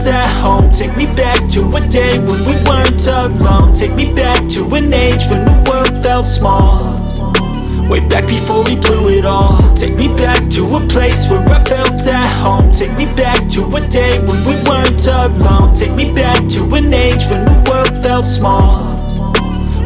felt at home. Take me back to a day when we weren't alone. Take me back to an age when the world felt small, way back before we blew it all. Take me back to a place where I felt at home. Take me back to a day when we weren't alone. Take me back to an age when the world felt small,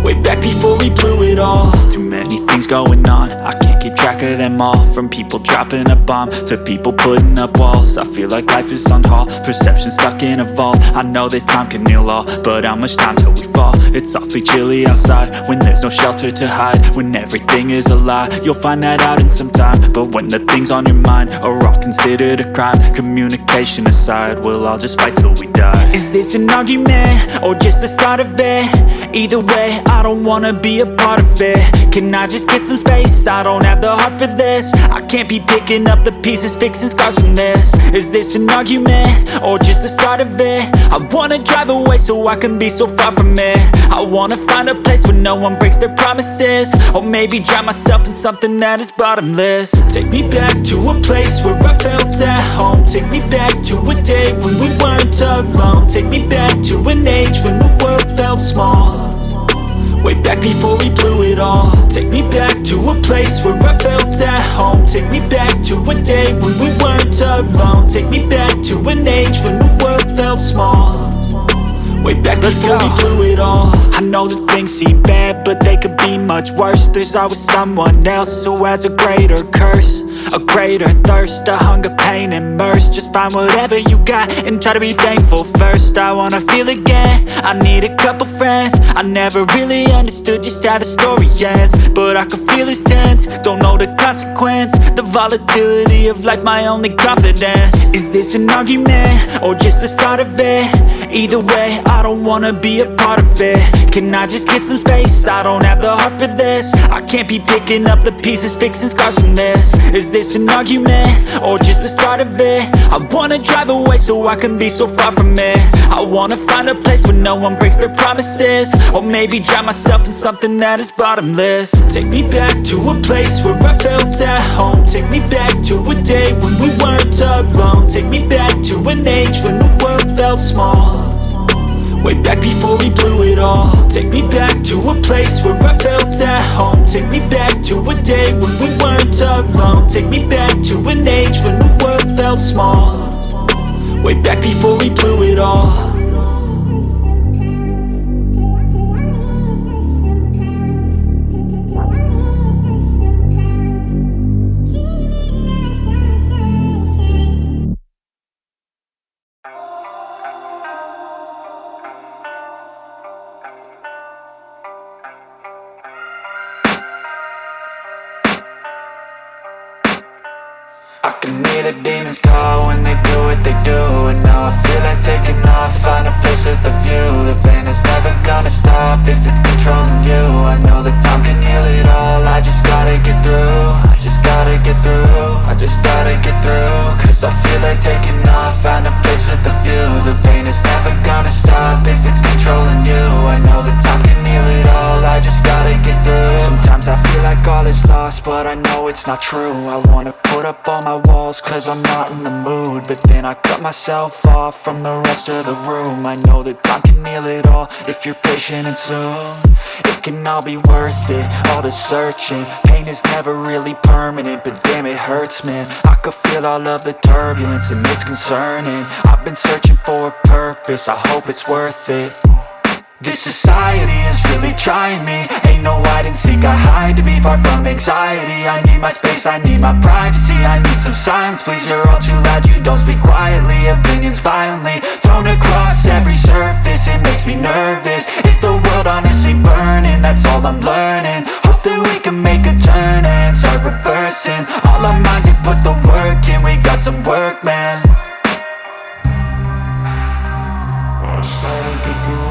way back before we blew it all. Too many things going on, I can't keep track of them all. From people dropping a bomb to people putting up walls. I feel like life is on hold, perception stuck in a vault. I know that time can heal all, but how much time till we fall? It's awfully chilly outside when there's no shelter to hide. When everything is a lie, you'll find that out in some time. But when the things on your mind are all considered a crime, communication aside, we'll all just fight till we die. Is this an argument or just the start of it? Either way, I don't wanna be a part of it. Can I just get some space? I don't have the heart for this. I can't be picking up the pieces, fixing scars from this. Is this an argument or just the start of it? I wanna drive away so I can be so far from it. I wanna find a place where no one breaks their promises, or maybe drown myself in something that is bottomless. Take me back to a place where I felt at home. Take me back to a day when we weren't alone. Take me back to an age when the world felt small, way back before we blew it all. Take me back to a place where I felt at home. Take me back to a day when we weren't alone. Take me back to an age when the world felt small, way back before we blew it all. I know that things seem bad, but they could be much worse. There's always someone else who has a greater curse, a greater thirst, a hunger, pain, and mercy. Just find whatever you got and try to be thankful first. I wanna feel again, I need a couple friends. I never really understood just how the story ends, but I can feel it's tense, don't know the consequence. The volatility of life, my only confidence. Is this an argument or just the start of it? Either way, I don't wanna be a part of it. Can I just get some space? I don't have the heart for this. I can't be picking up the pieces, fixing scars from this. Is this an argument or just the start of it? I wanna drive away so I can be so far from it. I wanna find a place where no one breaks their promises, or maybe drown myself in something that is bottomless. Take me back to a place where I felt at home. Take me back to a day when we weren't alone. Take me back to an age when the world felt small, way back before we blew it all. Take me back to a place where I felt at home. Take me back to a day when we weren't alone. Take me back to an age when the world felt small, way back before we blew it all. I can hear the demons call when they do what they do, and now I feel like taking off, find a place with a view. The pain is never gonna stop if it's controlling you. I know that time can heal it all, I just gotta get through. I just gotta get through, I just gotta get through. Cause I feel like taking off, find a place with a view. The pain is never gonna stop if it's controlling you. I know that time can heal it all, I just gotta get through. Sometimes I feel like all is lost, but I know it's not true. I wanna put up all my walls cause I'm not in the mood, but then I cut myself off from the rest of the room. I know that time can heal it all if you're patient, and soon it can all be worth it, all the searching. Pain is never really permanent, but damn it hurts, man. I could feel all of the turbulence and it's concerning. I've been searching for a purpose, I hope it's worth it. This society is really trying me. Ain't no hide and seek, I hide to be far from anxiety. I need my space, I need my privacy, I need some silence, please. You're all too loud, you don't speak quietly. Opinions violently thrown across every surface, it makes me nervous. Is the world honestly burning? That's all I'm learning. Hope that we can make a turn and start reversing. All our minds and put the work in, we got some work, man. I started to do.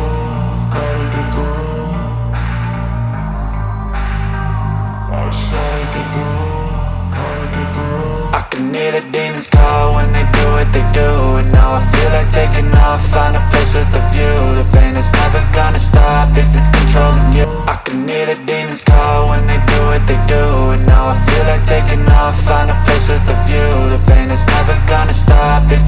I can hear the demons call when they do what they do, and now I feel like taking off, find a place with a view. The pain is never gonna stop if it's controlling you. I can hear the demons call when they do what they do, and now I feel like taking off, find a place with a view. The pain is never gonna stop if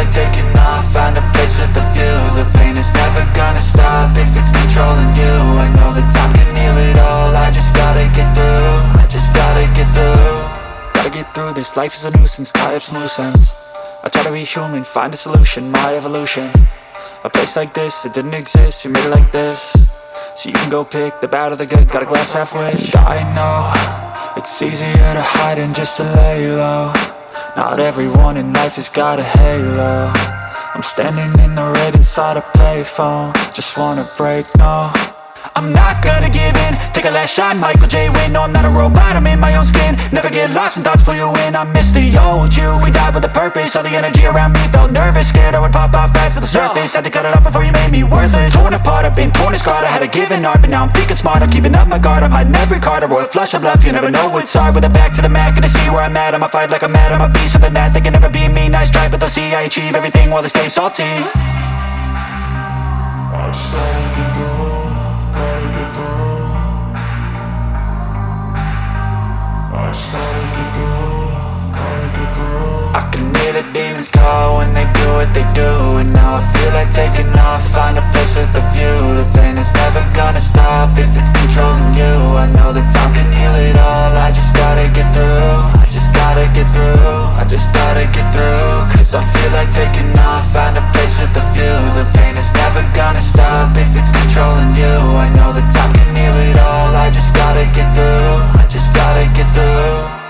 like taking off, find a place with a view. The pain is never gonna stop if it's controlling you. I know that time can heal it all, I just gotta get through. I just gotta get through. Gotta get through this, life is a nuisance, tie up some loose ends. I try to be human, find a solution, my evolution. A place like this, it didn't exist, we made it like this. So you can go pick the bad or the good, got a glass half wish. I know, it's easier to hide than just to lay low. Not everyone in life has got a halo. I'm standing in the red inside a payphone, just wanna break, no. I'm not gonna give in, take a last shot, Michael J. Win. No, I'm not a robot, I'm in my own skin. Never get lost when thoughts pull you in. I miss the old you, we died with a purpose. All the energy around me felt nervous, scared I would pop out fast to the surface. Had to cut it off before you made me worthless. Torn apart, I've been torn and scarred. I had a given art, but now I'm thinking smart. I'm keeping up my guard, I'm hiding every card. A royal flush of bluff, you never know what's hard. With a back to the mat, gonna see where I'm at. I'ma fight like I'm mad, I'ma be something that they can never be me. Nice try, but they'll see I achieve everything while they stay salty. I started to go. I can hear the demons call when they do what they do. And now I feel like taking off, find a place with a view. The pain is never gonna stop if it's controlling you. I know that time can heal it all, I just gotta get through. I just gotta get through, I just gotta get through. Cause I feel like taking off, find a place with a view. The pain is never gonna stop if it's controlling you. I know that time can heal it all, I just gotta get through. I just gotta get through.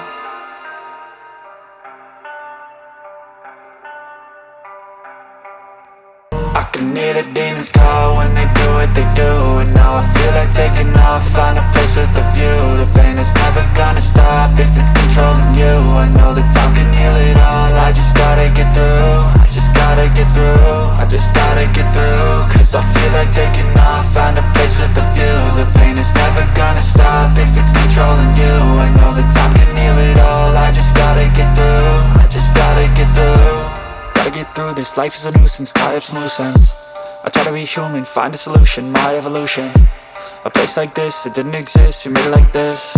I can hear the demons call when they do what they do. And now I feel like taking off, find a place with a view. The pain is never gonna stop if it's controlling you. I know that time can heal it all, I just gotta get through. I just gotta get through, I just gotta get through. Cause I feel like taking off, find a place with a view. The pain is never gonna stop if it's controlling you. I know that time can heal it all, I just gotta get through. I just gotta get through. Gotta get through this, life is a nuisance, tie up some loose ends. I try to be human, find a solution, my evolution. A place like this, it didn't exist, we made it like this.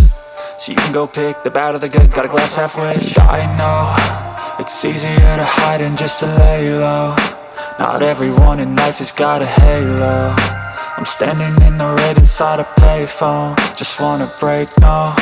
So you can go pick the bad or the good, got a glass half wish. I know, it's easier to hide than just to lay low. Not everyone in life has got a halo. I'm standing in the red inside a payphone, just wanna break, no.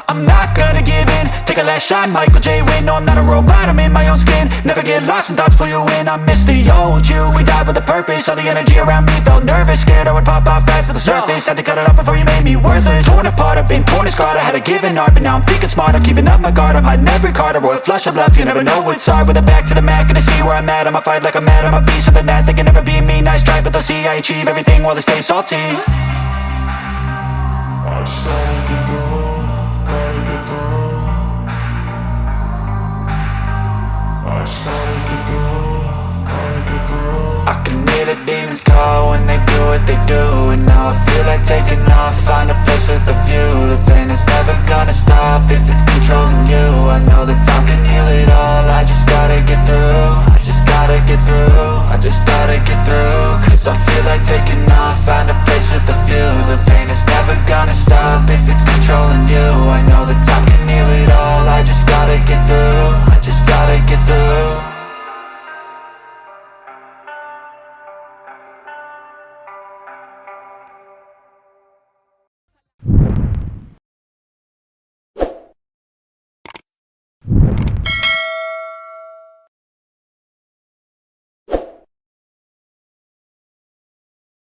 I'm not gonna give in, take a last shot, Michael J. Win. No, I'm not a robot, I'm in my own skin. Never get lost when thoughts pull you in. I miss the old you, we died with a purpose. All the energy around me felt nervous, scared I would pop out fast to the surface. Had to cut it off before you made me worthless. Torn apart, I've been torn and scarred. I had a given art, but now I'm thinking smart. I'm keeping up my guard, I'm hiding every card. A royal flush of bluff, you never know what's hard. With a back to the mat, gonna see where I'm at. I'ma fight like I'm mad, I'ma be something that they can never be me. Nice try, but they'll see I achieve everything while they stay salty. I started to go. I can hear the demons call when they do what they do. And now I feel like taking off, find a place with a view. The pain is never gonna